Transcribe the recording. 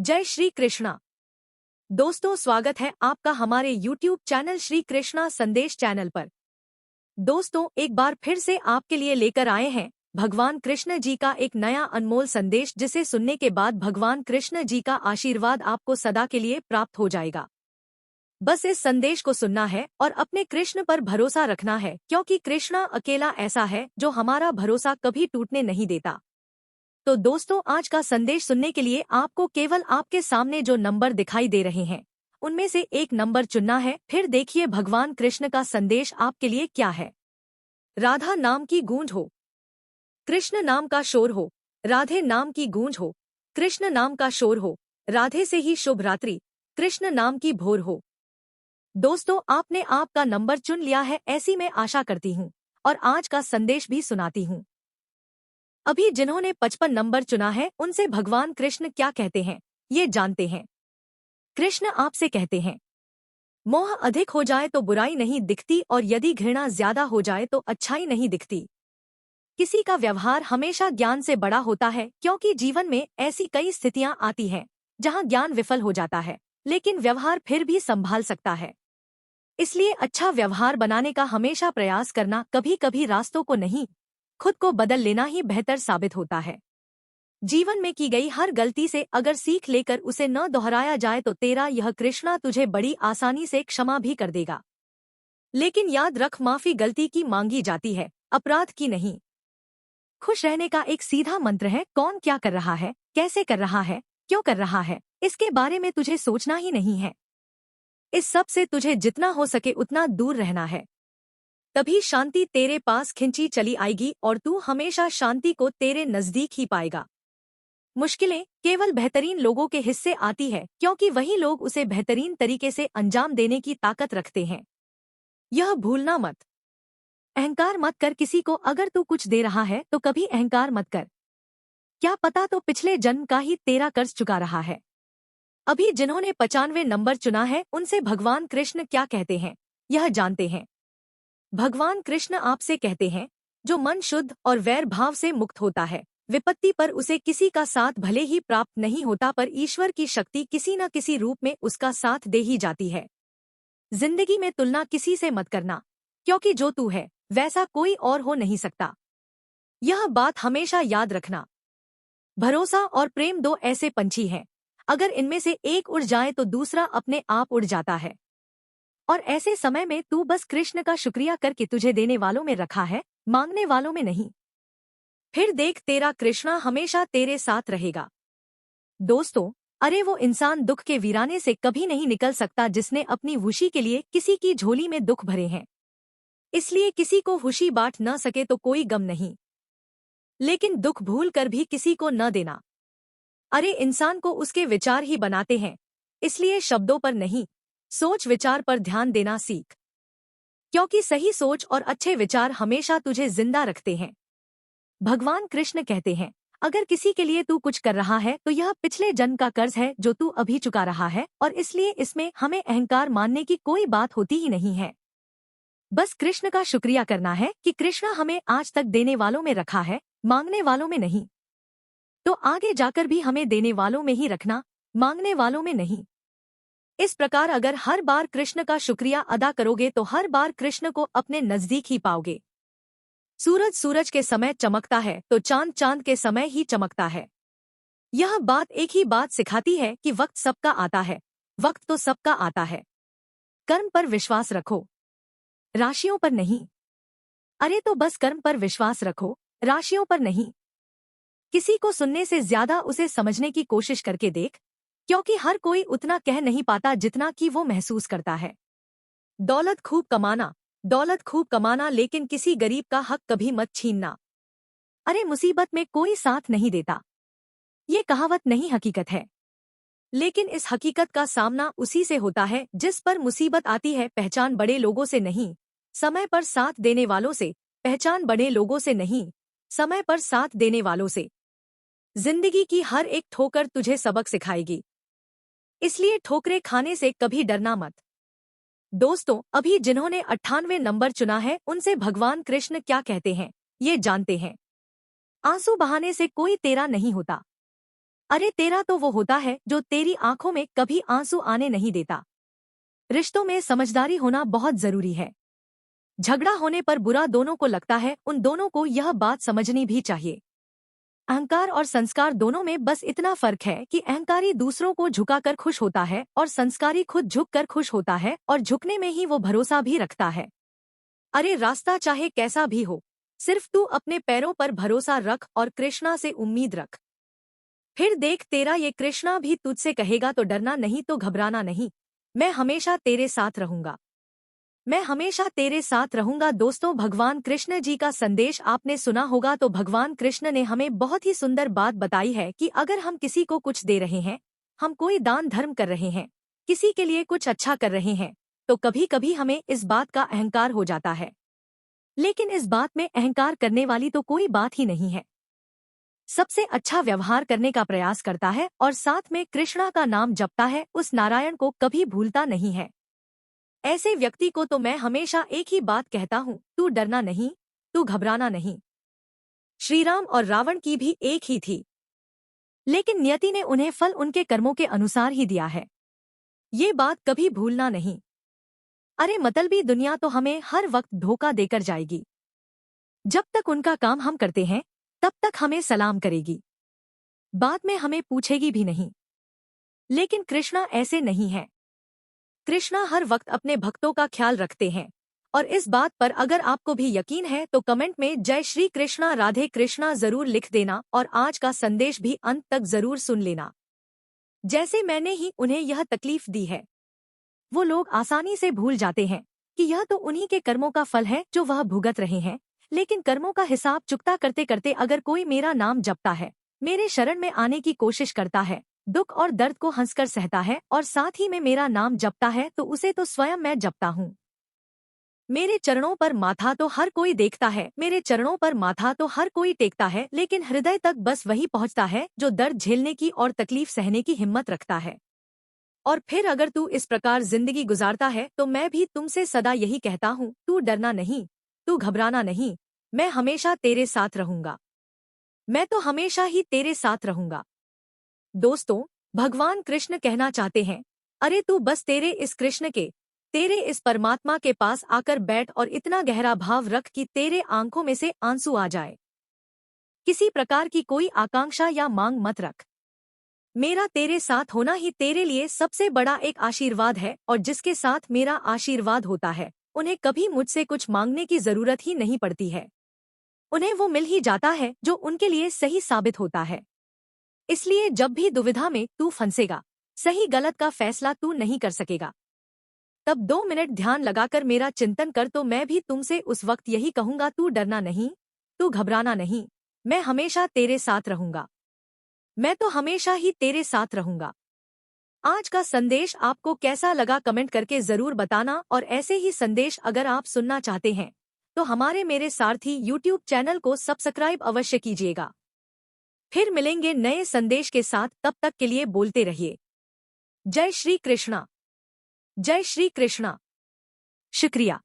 जय श्री कृष्णा। दोस्तों, स्वागत है आपका हमारे YouTube चैनल श्री कृष्णा संदेश चैनल पर। दोस्तों, एक बार फिर से आपके लिए लेकर आए हैं भगवान कृष्ण जी का एक नया अनमोल संदेश, जिसे सुनने के बाद भगवान कृष्ण जी का आशीर्वाद आपको सदा के लिए प्राप्त हो जाएगा। बस इस संदेश को सुनना है और अपने कृष्ण पर भरोसा रखना है, क्योंकि कृष्णा अकेला ऐसा है जो हमारा भरोसा कभी टूटने नहीं देता। तो दोस्तों, आज का संदेश सुनने के लिए आपको केवल आपके सामने जो नंबर दिखाई दे रहे हैं उनमें से एक नंबर चुनना है। फिर देखिए भगवान कृष्ण का संदेश आपके लिए क्या है। राधा नाम की गूंज हो, कृष्ण नाम का शोर हो, राधे नाम की गूंज हो, कृष्ण नाम का शोर हो, राधे से ही शुभ रात्रि, कृष्ण नाम की भोर हो। दोस्तों, आपने आपका नंबर चुन लिया है, ऐसी मैं आशा करती हूँ, और आज का संदेश भी सुनाती हूँ। अभी जिन्होंने 55 नंबर चुना है उनसे भगवान कृष्ण क्या कहते हैं, ये जानते हैं। कृष्ण आपसे कहते हैं, मोह अधिक हो जाए तो बुराई नहीं दिखती, और यदि घृणा ज्यादा हो जाए तो अच्छाई नहीं दिखती। किसी का व्यवहार हमेशा ज्ञान से बड़ा होता है, क्योंकि जीवन में ऐसी कई स्थितियां आती हैं जहां ज्ञान विफल हो जाता है, लेकिन व्यवहार फिर भी संभाल सकता है। इसलिए अच्छा व्यवहार बनाने का हमेशा प्रयास करना, कभी कभी रास्तों को नहीं, खुद को बदल लेना ही बेहतर साबित होता है। जीवन में की गई हर गलती से अगर सीख लेकर उसे न दोहराया जाए तो तेरा यह कृष्णा तुझे बड़ी आसानी से क्षमा भी कर देगा। लेकिन याद रख, माफी गलती की मांगी जाती है, अपराध की नहीं। खुश रहने का एक सीधा मंत्र है, कौन क्या कर रहा है, कैसे कर रहा है, क्यों कर रहा है, इसके बारे में तुझे सोचना ही नहीं है। इस सब से तुझे जितना हो सके उतना दूर रहना है। तभी शांति तेरे पास खिंची चली आएगी और तू हमेशा शांति को तेरे नजदीक ही पाएगा। मुश्किलें केवल बेहतरीन लोगों के हिस्से आती है, क्योंकि वही लोग उसे बेहतरीन तरीके से अंजाम देने की ताकत रखते हैं। यह भूलना मत। अहंकार मत कर किसी को, अगर तू कुछ दे रहा है तो कभी अहंकार मत कर। क्या पता तो पिछले जन्म का ही तेरा कर्ज चुका रहा है। अभी जिन्होंने 95 नंबर चुना है उनसे भगवान कृष्ण क्या कहते हैं, यह जानते हैं। भगवान कृष्ण आपसे कहते हैं, जो मन शुद्ध और वैर भाव से मुक्त होता है, विपत्ति पर उसे किसी का साथ भले ही प्राप्त नहीं होता, पर ईश्वर की शक्ति किसी न किसी रूप में उसका साथ दे ही जाती है। जिंदगी में तुलना किसी से मत करना, क्योंकि जो तू है वैसा कोई और हो नहीं सकता। यह बात हमेशा याद रखना। भरोसा और प्रेम दो ऐसे पंछी हैं, अगर इनमें से एक उड़ जाए तो दूसरा अपने आप उड़ जाता है। और ऐसे समय में तू बस कृष्ण का शुक्रिया करके तुझे देने वालों में रखा है, मांगने वालों में नहीं। फिर देख, तेरा कृष्णा हमेशा तेरे साथ रहेगा। दोस्तों, अरे वो इंसान दुख के वीराने से कभी नहीं निकल सकता जिसने अपनी खुशी के लिए किसी की झोली में दुख भरे हैं। इसलिए किसी को खुशी बांट न सके तो कोई गम नहीं, लेकिन दुख भूल कर भी किसी को न देना। अरे इंसान को उसके विचार ही बनाते हैं, इसलिए शब्दों पर नहीं, सोच विचार पर ध्यान देना सीख, क्योंकि सही सोच और अच्छे विचार हमेशा तुझे जिंदा रखते हैं। भगवान कृष्ण कहते हैं, अगर किसी के लिए तू कुछ कर रहा है तो यह पिछले जन्म का कर्ज है जो तू अभी चुका रहा है, और इसलिए इसमें हमें अहंकार मानने की कोई बात होती ही नहीं है। बस कृष्ण का शुक्रिया करना है कि कृष्ण हमें आज तक देने वालों में रखा है, मांगने वालों में नहीं। तो आगे जाकर भी हमें देने वालों में ही रखना, मांगने वालों में नहीं। इस प्रकार अगर हर बार कृष्ण का शुक्रिया अदा करोगे तो हर बार कृष्ण को अपने नजदीक ही पाओगे। सूरज सूरज के समय चमकता है तो चांद चांद के समय ही चमकता है। यह बात एक ही बात सिखाती है कि वक्त सबका आता है, वक्त तो सबका आता है। कर्म पर विश्वास रखो, राशियों पर नहीं। अरे तो बस कर्म पर विश्वास रखो, राशियों पर नहीं। किसी को सुनने से ज्यादा उसे समझने की कोशिश करके देख, क्योंकि हर कोई उतना कह नहीं पाता जितना कि वो महसूस करता है। दौलत खूब कमाना, दौलत खूब कमाना, लेकिन किसी गरीब का हक कभी मत छीनना। अरे मुसीबत में कोई साथ नहीं देता, ये कहावत नहीं हकीकत है। लेकिन इस हकीकत का सामना उसी से होता है जिस पर मुसीबत आती है। पहचान बड़े लोगों से नहीं, समय पर साथ देने वालों से। पहचान बड़े लोगों से नहीं, समय पर साथ देने वालों से। जिंदगी की हर एक ठोकर तुझे सबक सिखाएगी, इसलिए ठोकरें खाने से कभी डरना मत। दोस्तों, अभी जिन्होंने 98 नंबर चुना है उनसे भगवान कृष्ण क्या कहते हैं, ये जानते हैं। आंसू बहाने से कोई तेरा नहीं होता। अरे तेरा तो वो होता है जो तेरी आंखों में कभी आंसू आने नहीं देता। रिश्तों में समझदारी होना बहुत जरूरी है। झगड़ा होने पर बुरा दोनों को लगता है, उन दोनों को यह बात समझनी भी चाहिए। अहंकार और संस्कार दोनों में बस इतना फर्क है कि अहंकारी दूसरों को झुकाकर खुश होता है और संस्कारी खुद झुककर खुश होता है, और झुकने में ही वो भरोसा भी रखता है। अरे रास्ता चाहे कैसा भी हो, सिर्फ तू अपने पैरों पर भरोसा रख और कृष्णा से उम्मीद रख। फिर देख तेरा ये कृष्णा भी तुझसे कहेगा तो डरना नहीं, तो घबराना नहीं, मैं हमेशा तेरे साथ रहूंगा। मैं हमेशा तेरे साथ रहूंगा। दोस्तों, भगवान कृष्ण जी का संदेश आपने सुना होगा। तो भगवान कृष्ण ने हमें बहुत ही सुंदर बात बताई है कि अगर हम किसी को कुछ दे रहे हैं, हम कोई दान धर्म कर रहे हैं, किसी के लिए कुछ अच्छा कर रहे हैं, तो कभी कभी हमें इस बात का अहंकार हो जाता है। लेकिन इस बात में अहंकार करने वाली तो कोई बात ही नहीं है। सबसे अच्छा व्यवहार करने का प्रयास करता है और साथ में कृष्णा का नाम जपता है, उस नारायण को कभी भूलता नहीं है। ऐसे व्यक्ति को तो मैं हमेशा एक ही बात कहता हूँ, तू डरना नहीं, तू घबराना नहीं। श्रीराम और रावण की भी एक ही थी, लेकिन नियति ने उन्हें फल उनके कर्मों के अनुसार ही दिया है। ये बात कभी भूलना नहीं। अरे मतलबी दुनिया तो हमें हर वक्त धोखा देकर जाएगी। जब तक उनका काम हम करते हैं, तब तक हमें सलाम करेगी, बाद में हमें पूछेगी भी नहीं। लेकिन कृष्णा ऐसे नहीं है। कृष्णा हर वक्त अपने भक्तों का ख्याल रखते हैं, और इस बात पर अगर आपको भी यकीन है तो कमेंट में जय श्री कृष्णा राधे कृष्णा जरूर लिख देना, और आज का संदेश भी अंत तक जरूर सुन लेना। जैसे मैंने ही उन्हें यह तकलीफ दी है, वो लोग आसानी से भूल जाते हैं कि यह तो उन्हीं के कर्मों का फल है जो वह भुगत रहे हैं। लेकिन कर्मों का हिसाब चुकता करते करते अगर कोई मेरा नाम जपता है, मेरे शरण में आने की कोशिश करता है, दुख और दर्द को हंसकर सहता है और साथ ही में मेरा नाम जपता है, तो उसे तो स्वयं मैं जपता हूँ। मेरे चरणों पर माथा तो हर कोई देखता है, मेरे चरणों पर माथा तो हर कोई टेकता है, लेकिन हृदय तक बस वही पहुँचता है जो दर्द झेलने की और तकलीफ सहने की हिम्मत रखता है। और फिर अगर तू इस प्रकार जिंदगी गुजारता है तो मैं भी तुमसे सदा यही कहता हूँ, तू डरना नहीं, तू घबराना नहीं, मैं हमेशा तेरे साथ रहूंगा। मैं तो हमेशा ही तेरे साथ रहूंगा। दोस्तों, भगवान कृष्ण कहना चाहते हैं, अरे तू बस तेरे इस कृष्ण के, तेरे इस परमात्मा के पास आकर बैठ और इतना गहरा भाव रख कि तेरे आंखों में से आंसू आ जाए। किसी प्रकार की कोई आकांक्षा या मांग मत रख। मेरा तेरे साथ होना ही तेरे लिए सबसे बड़ा एक आशीर्वाद है, और जिसके साथ मेरा आशीर्वाद होता है, उन्हें कभी मुझसे कुछ मांगने की जरूरत ही नहीं पड़ती है। उन्हें वो मिल ही जाता है जो उनके लिए सही साबित होता है। इसलिए जब भी दुविधा में तू फंसेगा, सही गलत का फैसला तू नहीं कर सकेगा, तब 2 मिनट ध्यान लगाकर मेरा चिंतन कर, तो मैं भी तुमसे उस वक्त यही कहूंगा, तू डरना नहीं, तू घबराना नहीं, मैं हमेशा तेरे साथ रहूंगा। मैं तो हमेशा ही तेरे साथ रहूंगा। आज का संदेश आपको कैसा लगा कमेंट करके जरूर बताना, और ऐसे ही संदेश अगर आप सुनना चाहते हैं तो हमारे मेरे सारथी यूट्यूब चैनल को सब्सक्राइब अवश्य कीजिएगा। फिर मिलेंगे नए संदेश के साथ, तब तक के लिए बोलते रहिए जय श्री कृष्णा, जय श्री कृष्णा। शुक्रिया।